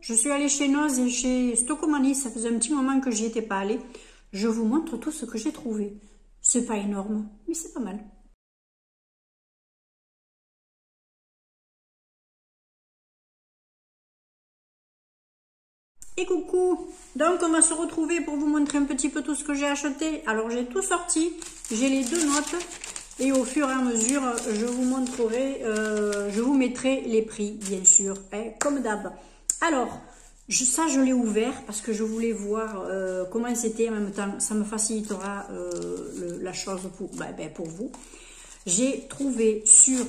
Je suis allée chez Noz et chez Stocomanie. Ça faisait un petit moment que j'y étais pas allée. Je vous montre tout ce que j'ai trouvé. C'est pas énorme, mais c'est pas mal. Et coucou! Donc on va se retrouver pour vous montrer un petit peu tout ce que j'ai acheté. Alors j'ai tout sorti, j'ai les deux notes et au fur et à mesure je vous montrerai, je vous mettrai les prix bien sûr, hein, comme d'hab. Alors ça je l'ai ouvert parce que je voulais voir comment c'était en même temps, ça me facilitera la chose pour vous. J'ai trouvé sur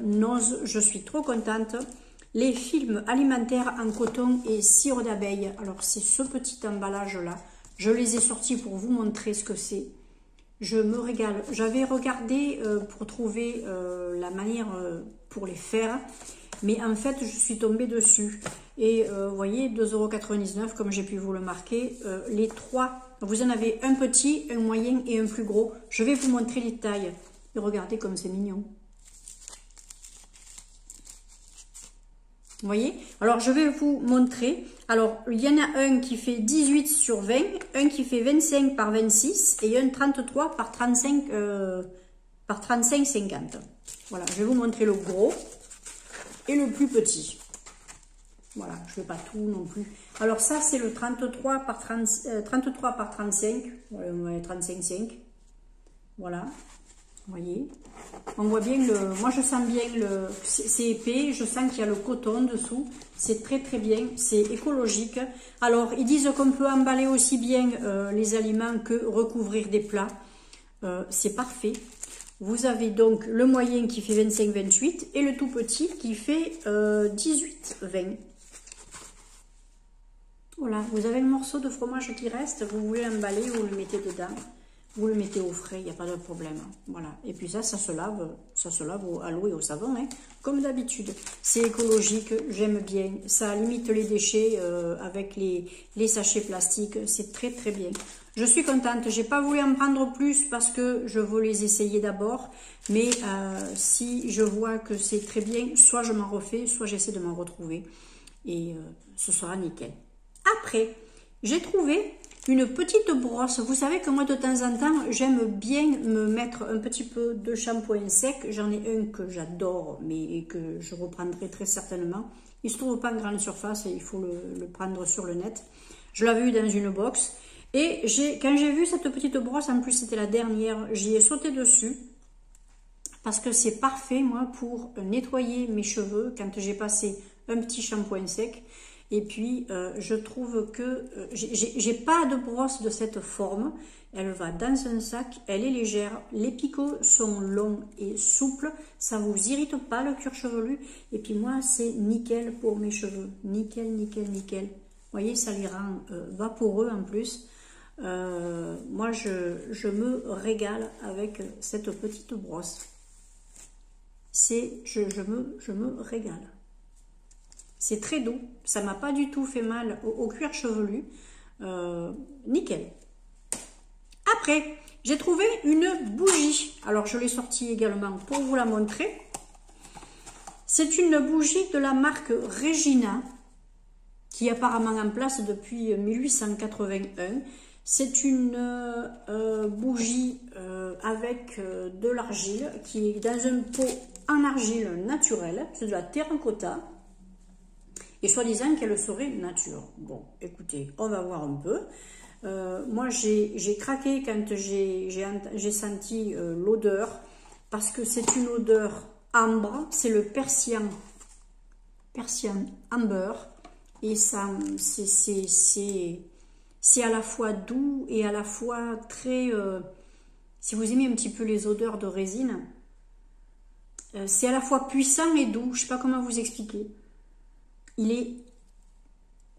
Noz, je suis trop contente, les films alimentaires en coton et cire d'abeille. Alors c'est ce petit emballage là. Je les ai sortis pour vous montrer ce que c'est. Je me régale. J'avais regardé pour trouver la manière pour les faire. Mais en fait je suis tombée dessus. Et vous voyez 2,99 € comme j'ai pu vous le marquer. Les trois. Vous en avez un petit, un moyen et un plus gros. Je vais vous montrer les tailles. Et regardez comme c'est mignon. Vous voyez? Alors, je vais vous montrer. Alors, il y en a un qui fait 18 sur 20, un qui fait 25 par 26 et un 33 par 35, 50. Voilà, je vais vous montrer le gros et le plus petit. Voilà, je ne fais pas tout non plus. Alors, ça, c'est le 33 par 35. Voilà, 35,5. Voilà. Vous voyez, on voit bien moi je sens bien c'est épais, je sens qu'il y a le coton dessous, c'est très très bien, c'est écologique. Alors ils disent qu'on peut emballer aussi bien les aliments que recouvrir des plats, c'est parfait. Vous avez donc le moyen qui fait 25-28 et le tout petit qui fait 18-20. Voilà, vous avez le morceau de fromage qui reste, vous voulez l'emballer, vous le mettez dedans. Vous le mettez au frais, il n'y a pas de problème. Voilà. Et puis ça se lave à l'eau et au savon, hein, comme d'habitude. C'est écologique, j'aime bien. Ça limite les déchets avec les sachets plastiques. C'est très très bien. Je suis contente. J'ai pas voulu en prendre plus parce que je veux les essayer d'abord. Mais si je vois que c'est très bien, soit je m'en refais, soit j'essaie de m'en retrouver. Et ce sera nickel. Après, j'ai trouvé une petite brosse. Vous savez que moi de temps en temps j'aime bien me mettre un petit peu de shampoing sec. J'en ai un que j'adore mais que je reprendrai très certainement. Il se trouve pas en grande surface et il faut le prendre sur le net. Je l'avais eu dans une box et quand j'ai vu cette petite brosse, en plus c'était la dernière, j'y ai sauté dessus parce que c'est parfait moi pour nettoyer mes cheveux quand j'ai passé un petit shampoing sec. Et puis, je trouve que j'ai pas de brosse de cette forme. Elle va dans un sac, elle est légère. Les picots sont longs et souples. Ça vous irrite pas le cuir chevelu. Et puis moi, c'est nickel pour mes cheveux. Nickel, nickel, nickel. Vous voyez, ça les rend vaporeux en plus. Moi, je me régale avec cette petite brosse. Je me régale. C'est très doux, ça m'a pas du tout fait mal au cuir chevelu, nickel. Après, j'ai trouvé une bougie, alors je l'ai sortie également pour vous la montrer. C'est une bougie de la marque Regina, qui est apparemment en place depuis 1881. C'est une bougie avec de l'argile, qui est dans un pot en argile naturelle, c'est de la terracotta. Et soi-disant qu'elle serait nature. Bon, écoutez, on va voir un peu. Moi, j'ai craqué quand j'ai senti l'odeur, parce que c'est une odeur ambre, c'est le Persian amber, et ça, c'est à la fois doux et à la fois très... si vous aimez un petit peu les odeurs de résine, c'est à la fois puissant et doux, je ne sais pas comment vous expliquer.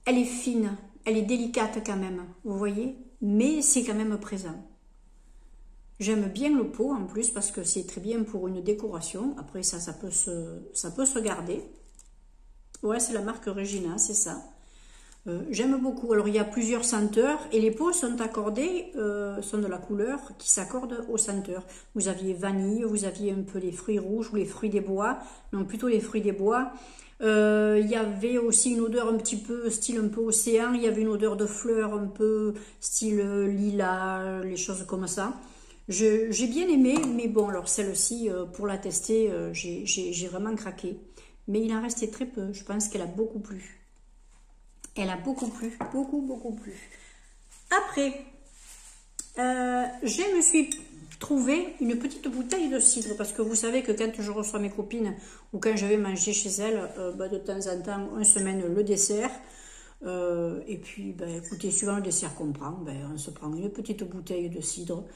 Elle est fine, elle est délicate quand même, vous voyez, mais c'est quand même présent. J'aime bien le pot en plus parce que c'est très bien pour une décoration. Après ça peut se garder. Ouais, c'est la marque Regina, c'est ça. J'aime beaucoup. Alors, il y a plusieurs senteurs et les pots sont accordés, sont de la couleur qui s'accorde aux senteurs. Vous aviez vanille, vous aviez un peu les fruits rouges ou les fruits des bois. Non, plutôt les fruits des bois. Il y avait aussi une odeur un petit peu, style un peu océan. Il y avait une odeur de fleurs un peu style lilas, les choses comme ça. J'ai bien aimé, mais bon, alors celle-ci, pour la tester, j'ai vraiment craqué. Mais il en restait très peu. Je pense qu'elle a beaucoup plu. Elle a beaucoup plu, beaucoup plu. Après, je me suis trouvé une petite bouteille de cidre parce que vous savez que quand je reçois mes copines ou quand je vais manger chez elles, de temps en temps, on se mène le dessert. Et puis, écoutez, suivant le dessert qu'on prend, on se prend une petite bouteille de cidre. Vous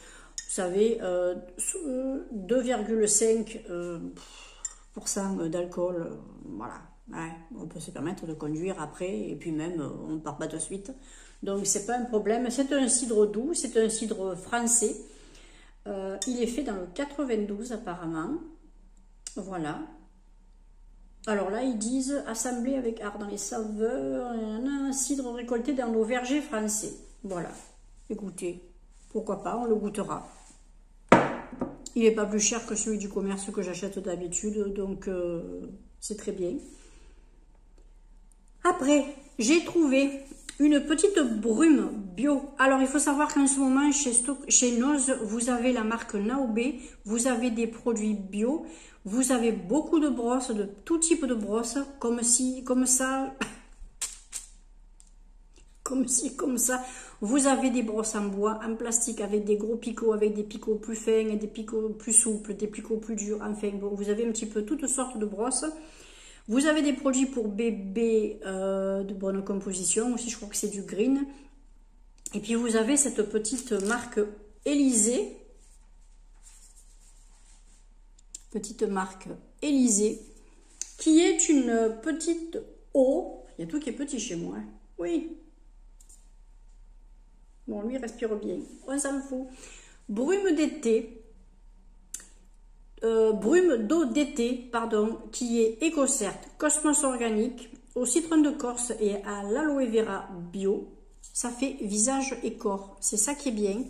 savez, 2,5% d'alcool, voilà. Ouais, on peut se permettre de conduire après et puis même on ne part pas de suite. Donc c'est pas un problème. C'est un cidre doux, c'est un cidre français. Il est fait dans le 92 apparemment. Voilà. Alors là ils disent assemblé avec art dans les saveurs, un cidre récolté dans nos vergers français. Voilà. Écoutez, pourquoi pas, on le goûtera. Il n'est pas plus cher que celui du commerce que j'achète d'habitude, donc c'est très bien. Après, j'ai trouvé une petite brume bio. Alors, il faut savoir qu'en ce moment, chez Noz, vous avez la marque Naobé, vous avez des produits bio, vous avez beaucoup de brosses, de tout type de brosses, comme ça. Vous avez des brosses en bois, en plastique, avec des gros picots, avec des picots plus fins, des picots plus souples, des picots plus durs. Enfin, bon, vous avez un petit peu toutes sortes de brosses. Vous avez des produits pour bébé de bonne composition aussi, je crois que c'est du green. Et puis vous avez cette petite marque Élysée. Petite marque Élysée, qui est une petite eau. Il y a tout qui est petit chez moi. Hein. Oui. Bon, lui, il respire bien. On s'en fout. Brume d'été. Brume d'eau d'été, pardon, qui est EcoCert, Cosmos organique, au citron de Corse et à l'aloe vera bio. Ça fait visage et corps. C'est ça qui est bien.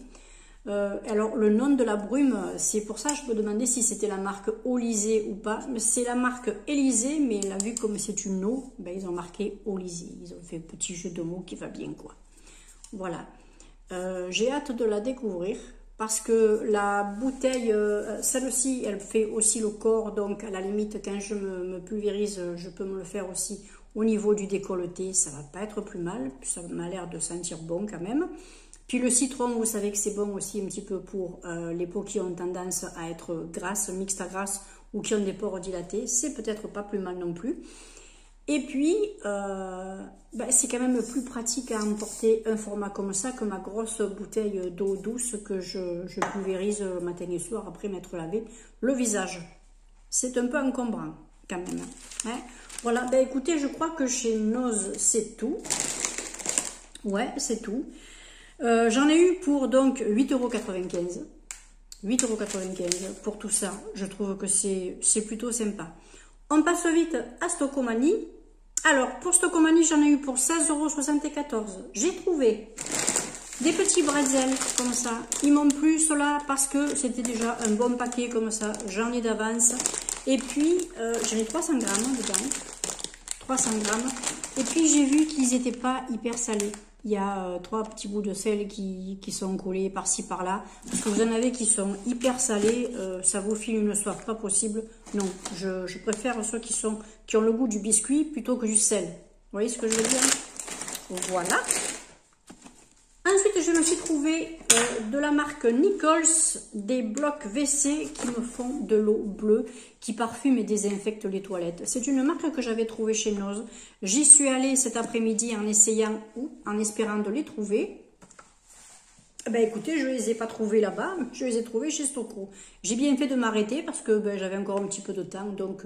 Alors, le nom de la brume, c'est pour ça que je me demandais si c'était la marque Olysée ou pas. C'est la marque Élysée, mais là, vu comme c'est une eau, ils ont marqué Olysée. Ils ont fait un petit jeu de mots qui va bien, quoi. Voilà. J'ai hâte de la découvrir. Parce que la bouteille, celle-ci, elle fait aussi le corps. Donc, à la limite, quand je me pulvérise, je peux me le faire aussi au niveau du décolleté. Ça va pas être plus mal. Ça m'a l'air de sentir bon quand même. Puis le citron, vous savez que c'est bon aussi un petit peu pour les peaux qui ont tendance à être grasses, mixtes à grasses ou qui ont des pores dilatés. C'est peut-être pas plus mal non plus. Et puis, c'est quand même plus pratique à emporter un format comme ça que ma grosse bouteille d'eau douce que je pulvérise matin et soir après m'être lavé le visage. C'est un peu encombrant quand même. Hein. Voilà, écoutez, je crois que chez Noz, c'est tout. Ouais, c'est tout. J'en ai eu pour donc 8,95 €. 8,95 € pour tout ça. Je trouve que c'est plutôt sympa. On passe vite à Stocomanie. Alors, pour Stocomanie, j'en ai eu pour 16,74 €. J'ai trouvé des petits bretzels comme ça. Ils m'ont plu, ceux-là, parce que c'était déjà un bon paquet comme ça. J'en ai d'avance. Et puis, j'en ai 300 grammes dedans. 300 grammes. Et puis, j'ai vu qu'ils n'étaient pas hyper salés. Il y a 3 petits bouts de sel qui sont collés par-ci par-là. Parce que vous en avez qui sont hyper salés. Ça vous file une soif pas possible. Non, je préfère ceux qui ont le goût du biscuit plutôt que du sel. Vous voyez ce que je veux dire? Voilà. Ensuite, je me suis trouvé de la marque Nichols des blocs WC qui me font de l'eau bleue, qui parfume et désinfecte les toilettes. C'est une marque que j'avais trouvée chez Noz. J'y suis allée cet après-midi en essayant ou en espérant de les trouver. Écoutez, je ne les ai pas trouvés là-bas, je les ai trouvés chez Stoco. J'ai bien fait de m'arrêter parce que j'avais encore un petit peu de temps, donc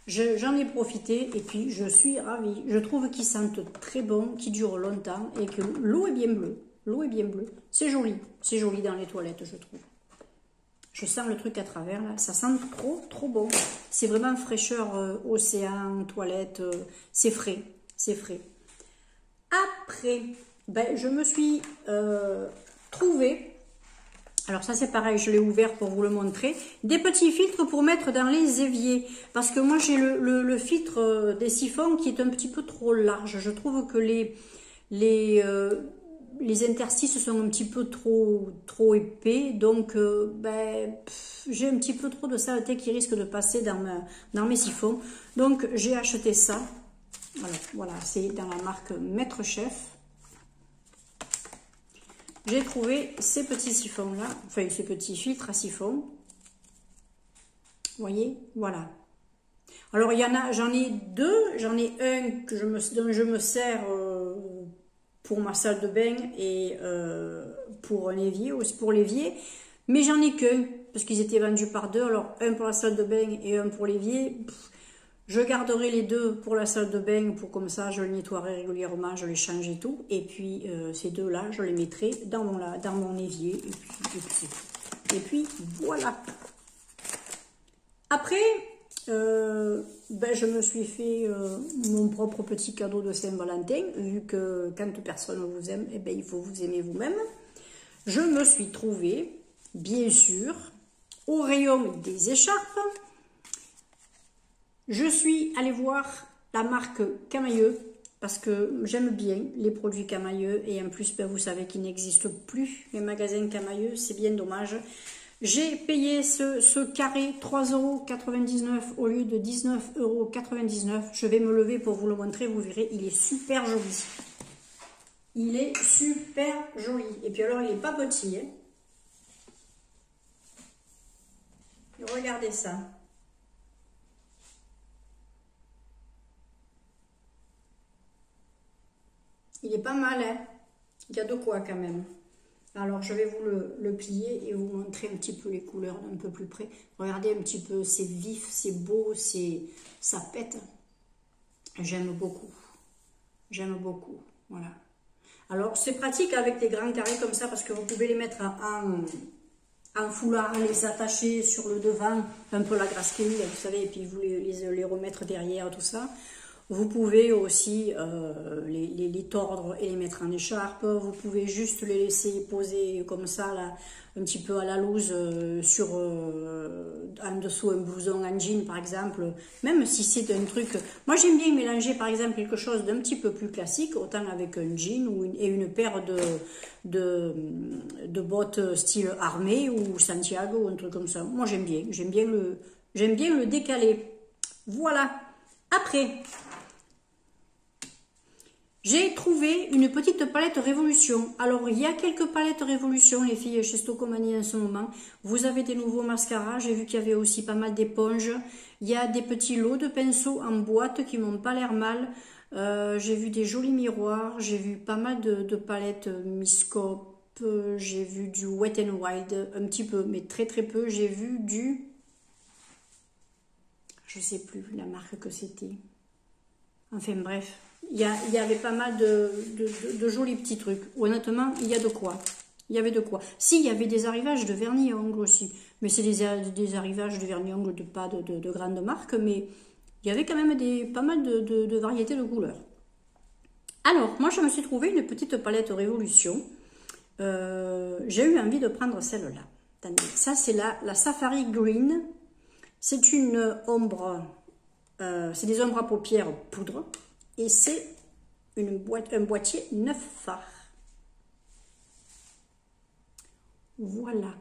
j'en ai profité et puis je suis ravie. Je trouve qu'ils sentent très bon, qu'ils durent longtemps et que l'eau est bien bleue. L'eau est bien bleue. C'est joli dans les toilettes, je trouve. Je sens le truc à travers là, ça sent trop bon. C'est vraiment fraîcheur océan, toilette, c'est frais, c'est frais. après, ben, je me suis trouvé, alors ça c'est pareil, je l'ai ouvert pour vous le montrer, des petits filtres pour mettre dans les éviers. Parce que moi j'ai le filtre des siphons qui est un petit peu trop large. Je trouve que les interstices sont un petit peu trop épais. Donc ben, j'ai un petit peu trop de saleté qui risque de passer dans mes siphons. Donc j'ai acheté ça. Alors, voilà, c'est dans la marque Maître Chef. J'ai trouvé ces petits siphons là, enfin ces petits filtres à siphon. Vous voyez, voilà. Alors il y en a, j'en ai deux, j'en ai un dont je me sers pour ma salle de bain et pour un évier, aussi pour l'évier, mais j'en ai qu'un parce qu'ils étaient vendus par deux. Alors un pour la salle de bain et un pour l'évier. Je garderai les deux pour la salle de bain, pour comme ça je les nettoierai régulièrement, je les change et tout. Et puis ces deux-là, je les mettrai dans mon évier. Et puis voilà. Après, ben, je me suis fait mon propre petit cadeau de Saint-Valentin, vu que quand personne vous aime, eh ben, il faut vous aimer vous-même. Je me suis trouvée, bien sûr, au rayon des écharpes. Je suis allée voir la marque Camailleux parce que j'aime bien les produits Camailleux et en plus, ben, vous savez qu'il n'existe plus les magasins Camailleux, c'est bien dommage. J'ai payé ce carré 3,99 € au lieu de 19,99 €. Je vais me lever pour vous le montrer, vous verrez, il est super joli. Il est super joli. Et puis alors, il n'est pas petit. Hein. Regardez ça. Il est pas mal, hein. Il y a de quoi quand même. Alors, je vais vous le plier et vous montrer un petit peu les couleurs d'un peu plus près. Regardez un petit peu, c'est vif, c'est beau, ça pète. J'aime beaucoup. J'aime beaucoup, voilà. Alors, c'est pratique avec des grands carrés comme ça parce que vous pouvez les mettre en foulard, les attacher sur le devant, un peu la grasse quenille, vous savez, et puis vous les remettre derrière, tout ça. Vous pouvez aussi les tordre et les mettre en écharpe. Vous pouvez juste les laisser poser comme ça, là, un petit peu à la loose, en dessous un blouson en jean par exemple. Même si c'est un truc... Moi j'aime bien mélanger par exemple quelque chose d'un petit peu plus classique, autant avec un jean et une paire de bottes style armée ou Santiago ou un truc comme ça. Moi j'aime bien le décaler. Voilà. Après... j'ai trouvé une petite palette Révolution. Alors, il y a quelques palettes Révolution, les filles, chez Stocomanie en ce moment. Vous avez des nouveaux mascaras. J'ai vu qu'il y avait aussi pas mal d'éponges. Il y a des petits lots de pinceaux en boîte qui m'ont pas l'air mal. J'ai vu des jolis miroirs. J'ai vu pas mal de palettes Miscope. J'ai vu du Wet n Wild, un petit peu, mais très très peu. J'ai vu du... je sais plus la marque que c'était. Enfin bref. Il y avait pas mal de jolis petits trucs. Honnêtement, il y a de quoi. Il y avait de quoi. Si, il y avait des arrivages de vernis à ongles aussi. Mais c'est des arrivages de vernis à ongles pas de grandes marques. Mais il y avait quand même pas mal de variétés de couleurs. Alors, moi, je me suis trouvé une petite palette Révolution. J'ai eu envie de prendre celle-là. Ça, c'est la Safari Green. C'est une ombre... c'est des ombres à paupières poudre. Et c'est un boîtier 9 fards. Voilà.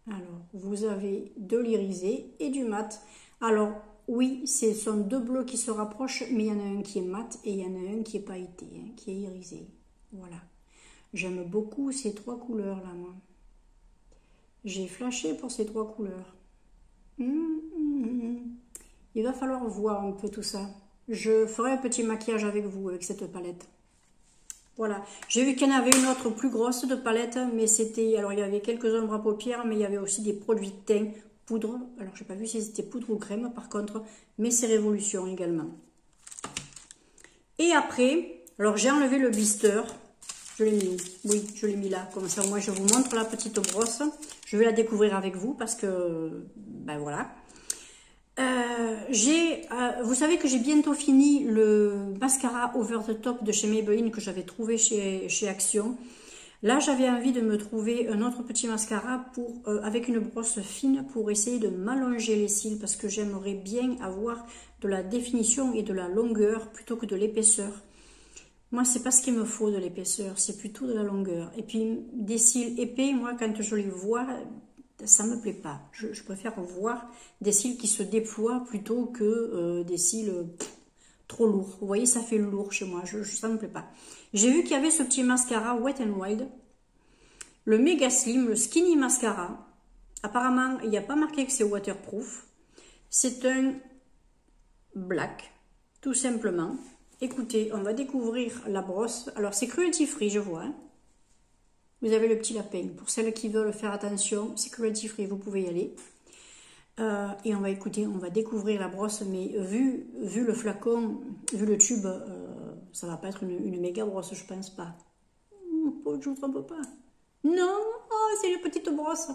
Alors, vous avez de l'irisé et du mat. Alors, oui, ce sont deux bleus qui se rapprochent, mais il y en a un qui est mat et il y en a un qui est pailleté, hein, qui est irisé. Voilà. J'aime beaucoup ces trois couleurs-là, moi. J'ai flashé pour ces trois couleurs. Il va falloir voir un peu tout ça. Je ferai un petit maquillage avec vous, avec cette palette. Voilà. J'ai vu qu'il y en avait une autre plus grosse de palette, mais c'était... alors, il y avait quelques ombres à paupières, mais il y avait aussi des produits de teint, poudre. Alors, je n'ai pas vu si c'était poudre ou crème, par contre, mais c'est Révolution également. Et après, alors, j'ai enlevé le blister. Je l'ai mis où? Oui, je l'ai mis là. Comme ça, au moins, je vous montre la petite brosse. Je vais la découvrir avec vous parce que... ben voilà. Vous savez que j'ai bientôt fini le mascara Over the Top de chez Maybelline que j'avais trouvé chez Action. Là, j'avais envie de me trouver un autre petit mascara avec une brosse fine pour essayer de m'allonger les cils parce que j'aimerais bien avoir de la définition et de la longueur plutôt que de l'épaisseur. Moi, c'est pas ce qu'il me faut de l'épaisseur, c'est plutôt de la longueur. Et puis, des cils épais, moi, quand je les vois, ça me plaît pas. Je préfère voir des cils qui se déploient plutôt que des cils trop lourds. Vous voyez, ça fait lourd chez moi, ça me plaît pas. J'ai vu qu'il y avait ce petit mascara Wet n Wild, le Mega Slim, le Skinny Mascara. Apparemment, il n'y a pas marqué que c'est waterproof. C'est un black, tout simplement. Écoutez, on va découvrir la brosse. Alors, c'est cruelty free, je vois. Hein. Vous avez le petit lapin. Pour celles qui veulent faire attention, c'est cruelty free, vous pouvez y aller. Et on va découvrir la brosse, mais vu le flacon, vu le tube, ça va pas être une méga brosse, je pense pas. Je ne trompe pas. Non, oh, c'est une petite brosse.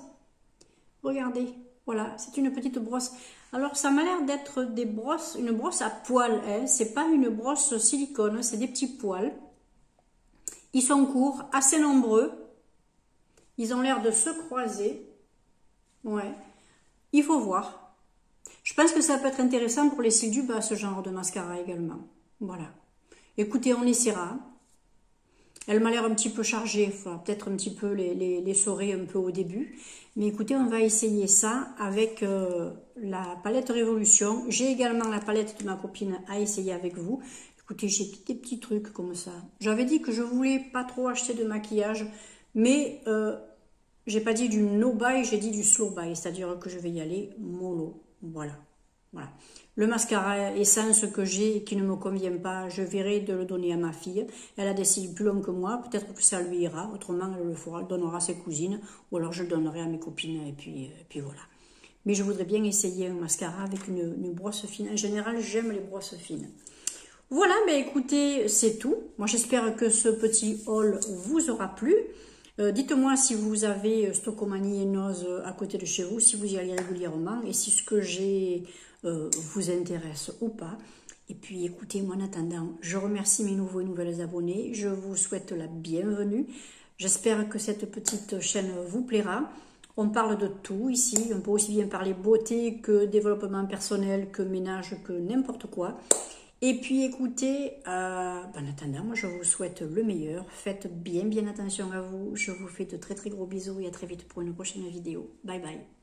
Regardez, voilà, c'est une petite brosse. Alors, ça m'a l'air d'être une brosse à poils. Hein. C'est pas une brosse silicone, c'est des petits poils. Ils sont courts, assez nombreux. Ils ont l'air de se croiser. Ouais. Il faut voir. Je pense que ça peut être intéressant pour les cils du bas, ce genre de mascara également. Voilà. Écoutez, on essaiera. Elle m'a l'air un petit peu chargée. Il faudra peut-être un petit peu les sorer un peu au début. Mais écoutez, on va essayer ça avec la palette Révolution. J'ai également la palette de ma copine à essayer avec vous. Écoutez, j'ai des petits trucs comme ça. J'avais dit que je voulais pas trop acheter de maquillage. Mais j'ai pas dit du no buy, j'ai dit du slow buy, c'est-à-dire que je vais y aller mollo. Voilà. Voilà. Le mascara essence que j'ai et qui ne me convient pas, je verrai de le donner à ma fille. Elle a des cils plus longs que moi, peut-être que ça lui ira. Autrement, elle le donnera à ses cousines ou alors je le donnerai à mes copines et puis voilà. Mais je voudrais bien essayer un mascara avec une brosse fine. En général, j'aime les brosses fines. Voilà, mais écoutez, c'est tout. Moi, j'espère que ce petit haul vous aura plu. Dites-moi si vous avez Stocomanie et Noz à côté de chez vous, si vous y allez régulièrement et si ce que j'ai vous intéresse ou pas. Et puis écoutez, moi en attendant, je remercie mes nouveaux et nouvelles abonnés. Je vous souhaite la bienvenue. J'espère que cette petite chaîne vous plaira. On parle de tout ici. On peut aussi bien parler beauté que développement personnel, que ménage, que n'importe quoi. Et puis écoutez, en attendant, moi je vous souhaite le meilleur. Faites bien attention à vous. Je vous fais de très gros bisous et à très vite pour une prochaine vidéo. Bye bye.